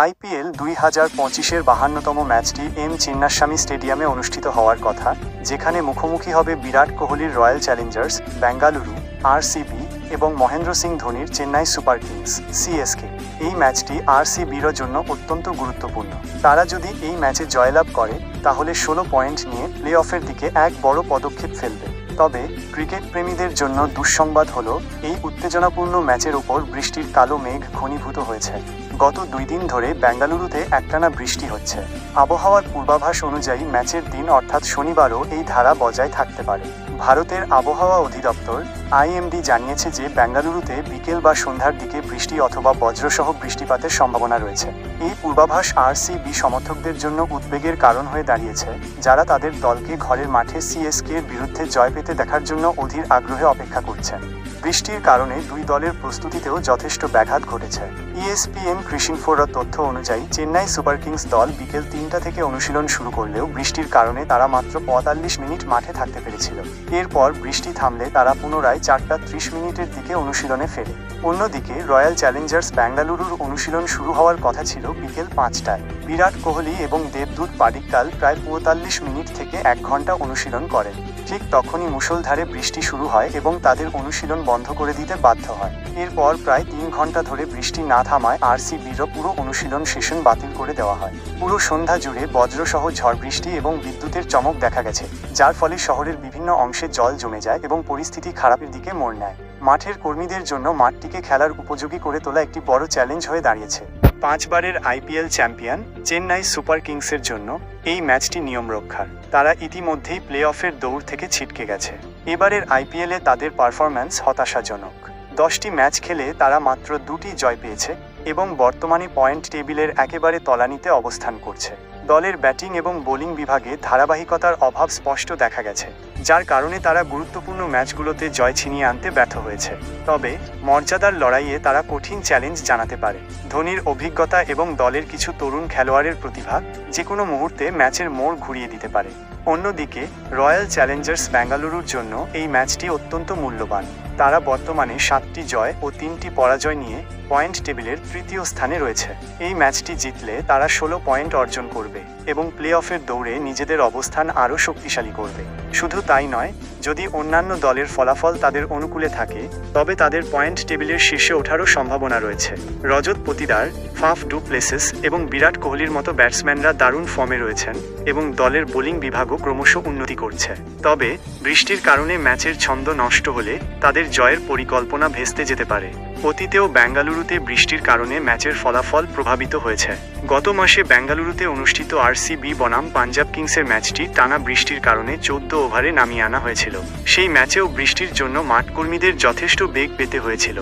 IPL 2025-এর 52তম ম্যাচটি M Chinnaswamy স্টেডিয়ামে অনুষ্ঠিত হওয়ার কথা, যেখানে মুখোমুখি হবে বিরাট কোহলির রয়্যাল চ্যালেঞ্জার্স বেঙ্গালুরু আরসিবি এবং মহেন্দ্র সিং ধোনির চেন্নাই সুপার কিংস সিএসকে। এই ম্যাচটি আরসিবির জন্য অত্যন্ত গুরুত্বপূর্ণ। তারা যদি এই ম্যাচে জয়লাভ করে তাহলে 16 পয়েন্ট নিয়ে প্লে অফের দিকে এক বড় পদক্ষেপ ফেলবে। তবে ক্রিকেট প্রেমীদের জন্য দুঃসংবাদ হল, এই উত্তেজনাপূর্ণ ম্যাচের ওপর বৃষ্টির কালো মেঘ ঘনীভূত হয়েছে। গত 2 দিন ধরে বেঙ্গালুরুতে একটানা বৃষ্টি হচ্ছে। আবহাওয়ার পূর্বাভাস অনুযায়ী ম্যাচের দিন অর্থাৎ শনিবারও এই ধারা বজায় থাকতে পারে। ভারতের আবহাওয়া অধিদপ্তর আইএমডি জানিয়েছে যে বেঙ্গালুরুতে বিকেল বা সন্ধ্যার দিকে বৃষ্টি অথবা বজ্রসহ বৃষ্টিপাতের সম্ভাবনা রয়েছে। এই পূর্বাভাস আরসিবি সমর্থকদের জন্য উদ্বেগের কারণ হয়ে দাঁড়িয়েছে, যারা তাদের দলকে ঘরের মাঠে সিএসকের বিরুদ্ধে জয় পেতে দেখার জন্য অধীর আগ্রহে অপেক্ষা করছেন। বৃষ্টির কারণে দুই দলের প্রস্তুতিতেও যথেষ্ট ব্যাঘাত ঘটেছে। ইএসপিএন ক্রিসিনফোর তথ্য অনুযায়ী চেন্নাই সুপার কিংস দল বিকেল 3টা থেকে অনুশীলন শুরু করলেও বৃষ্টির কারণে তারা মাত্র 45 মিনিট মাঠে থাকতে পেরেছিল। এরপর বৃষ্টি থামলে তারা পুনরায় 4টা 30 মিনিটের দিকে অনুশীলনে ফেরে। অন্যদিকে রয়্যাল চ্যালেঞ্জার্স বেঙ্গালুরুর অনুশীলন শুরু হওয়ার কথা ছিল বিকেল 5টায়। বিরাট কোহলি এবং দেবদূত পাডিক্কাল প্রায় 45 মিনিট থেকে 1 ঘন্টা অনুশীলন করেন। ঠিক তখনই মুষলধারে বৃষ্টি শুরু হয় এবং তাদের অনুশীলন বন্ধ করে দিতে বাধ্য হয়। এরপর প্রায় 3 ঘন্টা ধরে বৃষ্টি না থামায় আরসিবির পুরো অনুশীলন সেশন বাতিল করে দেওয়া হয়। পুরো সন্ধ্যা জুড়ে বজ্রসহ ঝড় বৃষ্টি এবং বিদ্যুতের চমক দেখা গেছে, যার ফলে শহরের বিভিন্ন অংশে জল জমে যায় এবং পরিস্থিতি খারাপের দিকে মোড় নেয়। মাঠের কর্মীদের জন্য মাঠটিকে খেলার উপযোগী করে তোলা একটি বড় চ্যালেঞ্জ হয়ে দাঁড়িয়েছে। 5 বারের আইপিএল চ্যাম্পিয়ন চেন্নাই সুপার কিংসের জন্য এই ম্যাচটি নিয়ম রক্ষার। তারা ইতিমধ্যেই প্লে অফের দৌড় থেকে ছিটকে গেছে। এবারের আইপিএলে তাদের পারফরম্যান্স হতাশাজনক। 10টি ম্যাচ খেলে তারা মাত্র 2টি জয় পেয়েছে এবং বর্তমানে পয়েন্ট টেবিলের একেবারে তলানিতে অবস্থান করছে। দলের ব্যাটিং এবং বোলিং বিভাগে ধারাবাহিকতার অভাব স্পষ্ট দেখা গেছে, যার কারণে তারা গুরুত্বপূর্ণ ম্যাচগুলোতে জয় ছিনিয়ে আনতে ব্যর্থ হয়েছে। তবে মর্যাদার লড়াইয়ে তারা কঠিন চ্যালেঞ্জ জানাতে পারে। ধোনির অভিজ্ঞতা এবং দলের কিছু তরুণ খেলোয়াড়ের প্রতিভা যে কোনো মুহূর্তে ম্যাচের মোড় ঘুরিয়ে দিতে পারে। অন্যদিকে রয়্যাল চ্যালেঞ্জার্স বেঙ্গালুরুর জন্য এই ম্যাচটি অত্যন্ত মূল্যবান। তারা বর্তমানে 7টি জয় ও 3টি পরাজয় নিয়ে পয়েন্ট টেবিলের 3য় স্থানে রয়েছে। এই ম্যাচটি জিতলে তারা 16 পয়েন্ট অর্জন করবে এবং প্লে অফের দৌড়ে নিজেদের অবস্থান আরও শক্তিশালী করবে। শুধু তাই নয়, যদি অন্যান্য দলের ফলাফল তাদের অনুকূলে থাকে তবে তাদের পয়েন্ট টেবিলের শীর্ষে ওঠারও সম্ভাবনা রয়েছে। রজত পতিদার, ফাফ ডু প্লেসিস এবং বিরাট কোহলির মতো ব্যাটসম্যানরা দারুণ ফর্মে রয়েছেন এবং দলের বোলিং বিভাগও ক্রমশ উন্নতি করছে। তবে বৃষ্টির কারণে ম্যাচের ছন্দ নষ্ট হলে তাদের জয়ের পরিকল্পনা ভেস্তে যেতে পারে। অতীতেও বেঙ্গালুরুতে বৃষ্টির কারণে ম্যাচের ফলাফল প্রভাবিত হয়েছে। গত মাসে বেঙ্গালুরুতে অনুষ্ঠিত আরসিবি বনাম পাঞ্জাব কিংসের ম্যাচটি টানা বৃষ্টির কারণে 14 ওভারে নামিয়ে আনা হয়েছিল। সেই ম্যাচেও বৃষ্টির জন্য মাঠকর্মীদের যথেষ্ট বেগ পেতে হয়েছিল।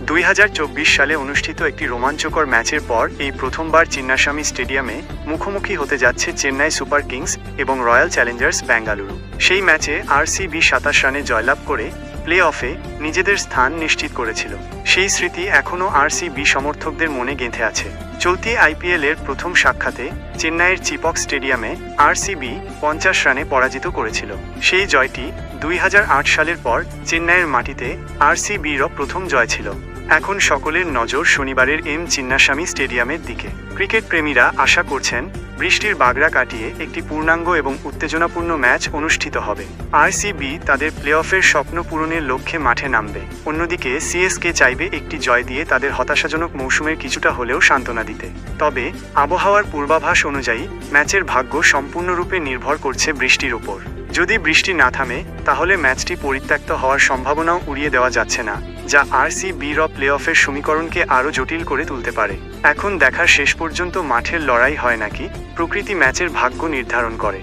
2024 সালে অনুষ্ঠিত একটি রোমাঞ্চকর ম্যাচের পর এই প্রথমবার চিন্নাস্বামী স্টেডিয়ামে মুখোমুখি হতে যাচ্ছে চেন্নাই সুপার কিংস এবং রয়্যাল চ্যালেঞ্জার্স বেঙ্গালুরু। সেই ম্যাচে আরসিবি 27 রানে জয়লাভ করে প্লে অফে নিজেদের স্থান নিশ্চিত করেছিল। সেই স্মৃতি এখনও আরসিবি সমর্থকদের মনে গেঁথে আছে। চলতি আইপিএলের প্রথম সাক্ষাতে চেন্নাইয়ের চিপক স্টেডিয়ামে আরসিবি 50 রানে পরাজিত করেছিল। সেই জয়টি 2008 সালের পর চেন্নাইয়ের মাটিতে আরসিবির প্রথম জয় ছিল। এখন সকলের নজর শনিবারের এম চিন্নাস্বামী স্টেডিয়ামের দিকে। ক্রিকেট প্রেমীরা আশা করছেন বৃষ্টির বাগড়া কাটিয়ে একটি পূর্ণাঙ্গ এবং উত্তেজনাপূর্ণ ম্যাচ অনুষ্ঠিত হবে। আরসিবি তাদের প্লে অফের স্বপ্ন পূরণের লক্ষ্যে মাঠে নামবে। অন্যদিকে সিএসকে চাইবে একটি জয় দিয়ে তাদের হতাশাজনক মৌসুমের কিছুটা হলেও সান্ত্বনা দিতে। তবে আবহাওয়ার পূর্বাভাস অনুযায়ী ম্যাচের ভাগ্য সম্পূর্ণরূপে নির্ভর করছে বৃষ্টির উপর। যদি বৃষ্টি না থামে তাহলে ম্যাচটি পরিত্যক্ত হওয়ার সম্ভাবনাও উড়িয়ে দেওয়া যাচ্ছে না, যা আরসিবির প্লে অফের সমীকরণকে আরও জটিল করে তুলতে পারে। এখন দেখার শেষ পর্যন্ত মাঠের লড়াই হয় নাকি প্রকৃতি ম্যাচের ভাগ্য নির্ধারণ করে।